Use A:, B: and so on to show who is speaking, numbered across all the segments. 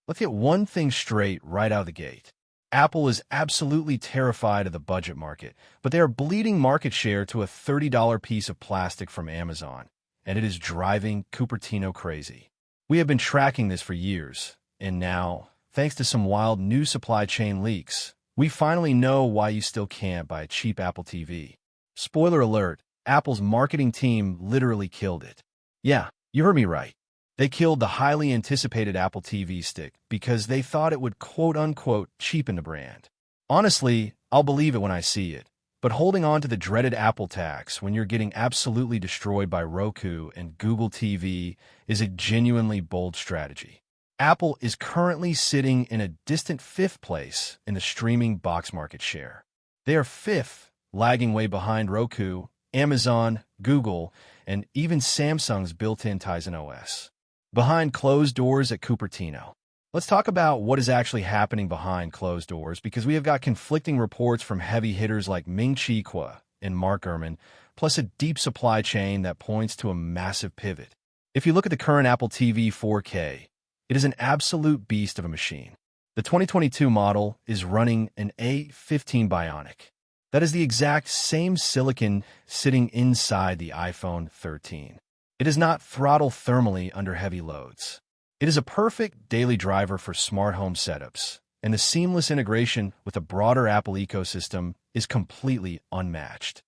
A: Let's get one thing straight right out of the gate. Apple is absolutely terrified of the budget market, but they are bleeding market share to a $30 piece of plastic from Amazon, and it is driving Cupertino crazy. We have been tracking this for years, and now, thanks to some wild new supply chain leaks, we finally know why you still can't buy a cheap Apple TV. Spoiler alert, Apple's marketing team literally killed it. Yeah, you heard me right. They killed the highly anticipated Apple TV stick because they thought it would quote-unquote cheapen the brand. Honestly, I'll believe it when I see it, but holding on to the dreaded Apple tax when you're getting absolutely destroyed by Roku and Google TV is a genuinely bold strategy. Apple is currently sitting in a distant fifth place in the streaming box market share. They are fifth, lagging way behind Roku, Amazon, Google, and even Samsung's built-in Tizen OS. Behind closed doors at Cupertino. Let's talk about what is actually happening behind closed doors because we have got conflicting reports from heavy hitters like Ming-Chi Kuo and Mark Gurman, plus a deep supply chain that points to a massive pivot. If you look at the current Apple TV 4K, it is an absolute beast of a machine. The 2022 model is running an A15 Bionic. That is the exact same silicon sitting inside the iPhone 13. It is not throttle thermally under heavy loads. It is a perfect daily driver for smart home setups, and the seamless integration with a broader Apple ecosystem is completely unmatched.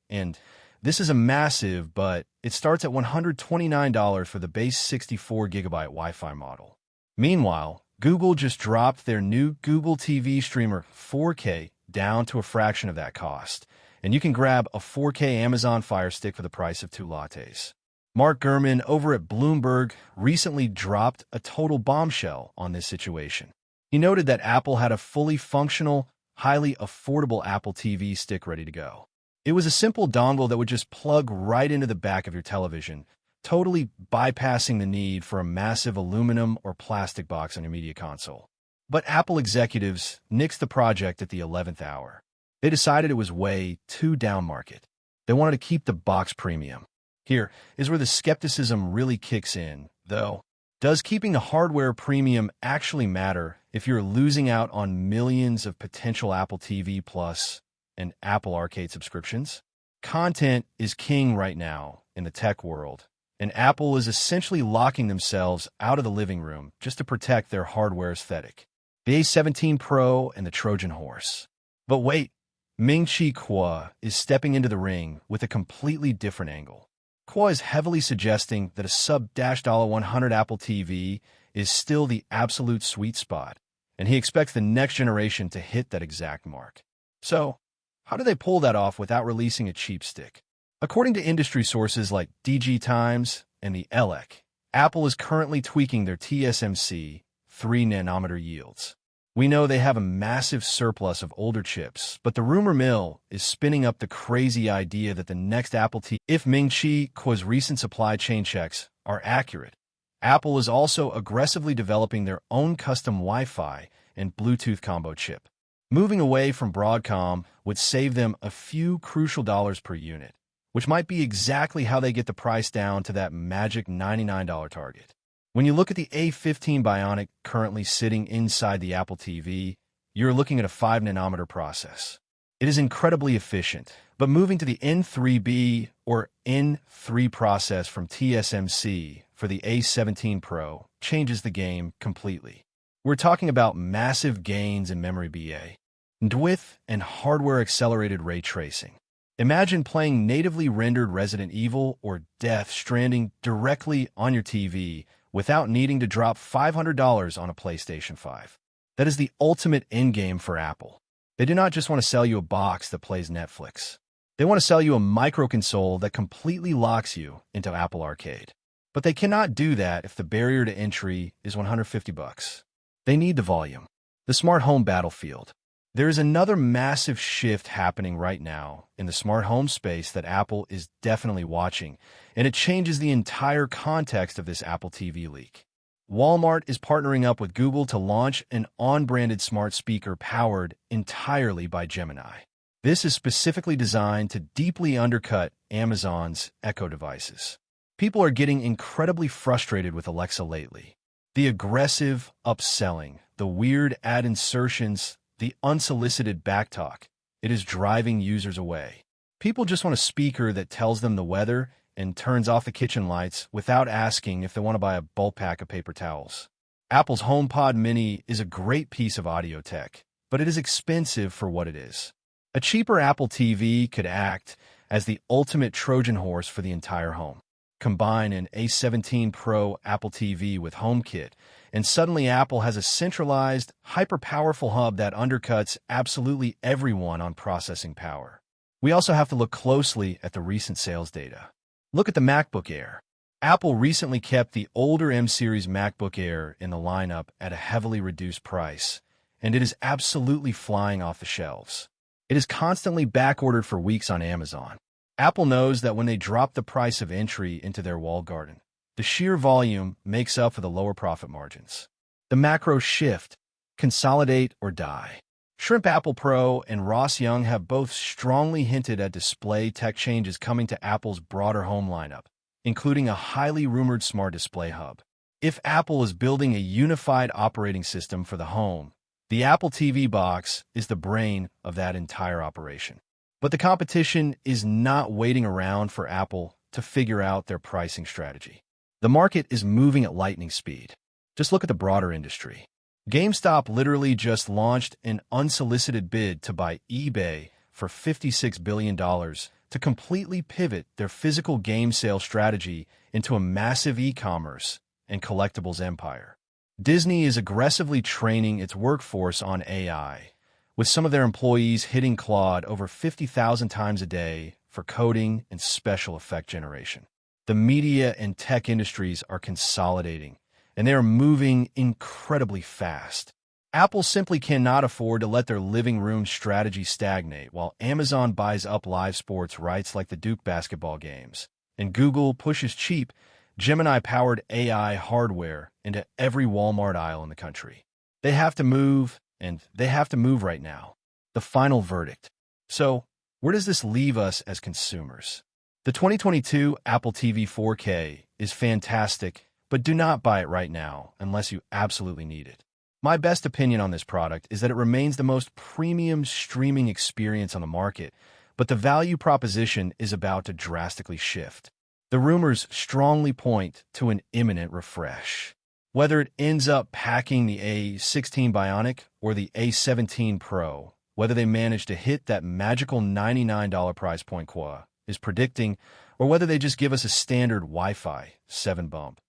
A: And this is a massive but, it starts at $129 for the base 64GB Wi-Fi model. Meanwhile, Google just dropped their new Google TV Streamer 4K down to a fraction of that cost, and you can grab a 4K Amazon Fire Stick for the price of 2 lattes. Mark Gurman over at Bloomberg recently dropped a total bombshell on this situation. He noted that Apple had a fully functional, highly affordable Apple TV stick ready to go. It was a simple dongle that would just plug right into the back of your television, totally bypassing the need for a massive aluminum or plastic box on your media console. But Apple executives nixed the project at the 11th hour. They decided it was way too downmarket. They wanted to keep the box premium. Here is where the skepticism really kicks in, though. Does keeping the hardware premium actually matter if you're losing out on millions of potential Apple TV Plus and Apple Arcade subscriptions? Content is king right now in the tech world, and Apple is essentially locking themselves out of the living room just to protect their hardware aesthetic. The A17 Pro and the Trojan Horse. But wait, Ming-Chi Kuo is stepping into the ring with a completely different angle. Kuo is heavily suggesting that a sub-$100 Apple TV is still the absolute sweet spot, and he expects the next generation to hit that exact mark. So, how do they pull that off without releasing a cheap stick? According to industry sources like DG Times and the ELEC, Apple is currently tweaking their TSMC 3nm yields. We know they have a massive surplus of older chips, but the rumor mill is spinning up the crazy idea that the next Apple TV, if Ming-Chi Kuo's recent supply chain checks are accurate, Apple is also aggressively developing their own custom Wi-Fi and Bluetooth combo chip. Moving away from Broadcom would save them a few crucial dollars per unit, which might be exactly how they get the price down to that magic $99 target. When you look at the A15 Bionic currently sitting inside the Apple TV, you're looking at a 5nm process. It is incredibly efficient, but moving to the N3B or N3 process from TSMC for the A17 Pro changes the game completely. We're talking about massive gains in memory BA, bandwidth, and hardware-accelerated ray tracing. Imagine playing natively rendered Resident Evil or Death Stranding directly on your TV without needing to drop $500 on a PlayStation 5. That is the ultimate endgame for Apple. They do not just want to sell you a box that plays Netflix. They want to sell you a microconsole that completely locks you into Apple Arcade. But they cannot do that if the barrier to entry is $150. They need the volume. The smart home battlefield. There is another massive shift happening right now in the smart home space that Apple is definitely watching, and it changes the entire context of this Apple TV leak. Walmart is partnering up with Google to launch an on-branded smart speaker powered entirely by Gemini. This is specifically designed to deeply undercut Amazon's Echo devices. People are getting incredibly frustrated with Alexa lately. The aggressive upselling, the weird ad insertions, the unsolicited backtalk, it is driving users away. People just want a speaker that tells them the weather and turns off the kitchen lights without asking if they want to buy a bulk pack of paper towels. Apple's HomePod Mini is a great piece of audio tech, but it is expensive for what it is. A cheaper Apple TV could act as the ultimate Trojan horse for the entire home. Combine an A17 Pro Apple TV with HomeKit, and suddenly Apple has a centralized, hyper-powerful hub that undercuts absolutely everyone on processing power. We also have to look closely at the recent sales data. Look at the MacBook Air. Apple recently kept the older M-series MacBook Air in the lineup at a heavily reduced price, and it is absolutely flying off the shelves. It is constantly backordered for weeks on Amazon. Apple knows that when they drop the price of entry into their walled garden, the sheer volume makes up for the lower profit margins. The macro shift, consolidate or die. Shrimp Apple Pro and Ross Young have both strongly hinted at display tech changes coming to Apple's broader home lineup, including a highly rumored smart display hub. If Apple is building a unified operating system for the home, the Apple TV box is the brain of that entire operation. But the competition is not waiting around for Apple to figure out their pricing strategy. The market is moving at lightning speed. Just look at the broader industry. GameStop literally just launched an unsolicited bid to buy eBay for $56 billion to completely pivot their physical game sale strategy into a massive e-commerce and collectibles empire. Disney is aggressively training its workforce on AI, with some of their employees hitting Claude over 50,000 times a day for coding and special effect generation. The media and tech industries are consolidating, and they are moving incredibly fast. Apple simply cannot afford to let their living room strategy stagnate while Amazon buys up live sports rights like the Duke basketball games, and Google pushes cheap, Gemini-powered AI hardware into every Walmart aisle in the country. They have to move, and they have to move right now. The final verdict. So, where does this leave us as consumers? The 2022 Apple TV 4K is fantastic, but do not buy it right now unless you absolutely need it. My best opinion on this product is that it remains the most premium streaming experience on the market, but the value proposition is about to drastically shift. The rumors strongly point to an imminent refresh. Whether it ends up packing the A16 Bionic or the A17 Pro, whether they manage to hit that magical $99 price point Qua is predicting, or whether they just give us a standard Wi-Fi 7 bump,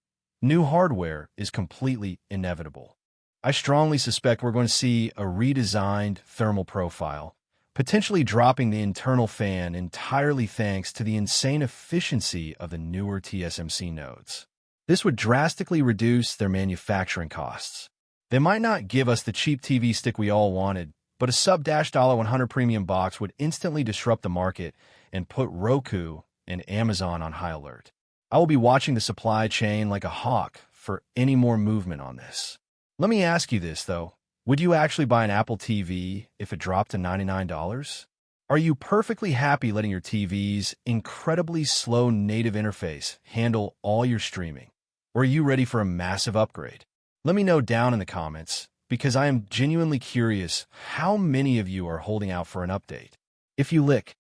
A: new hardware is completely inevitable. I strongly suspect we're going to see a redesigned thermal profile, potentially dropping the internal fan entirely thanks to the insane efficiency of the newer TSMC nodes. This would drastically reduce their manufacturing costs. They might not give us the cheap TV stick we all wanted, but a sub-$100 premium box would instantly disrupt the market and put Roku and Amazon on high alert. I will be watching the supply chain like a hawk for any more movement on this. Let me ask you this, though. Would you actually buy an Apple TV if it dropped to $99? Are you perfectly happy letting your TV's incredibly slow native interface handle all your streaming? Or are you ready for a massive upgrade? Let me know down in the comments, because I am genuinely curious how many of you are holding out for an update. If you lick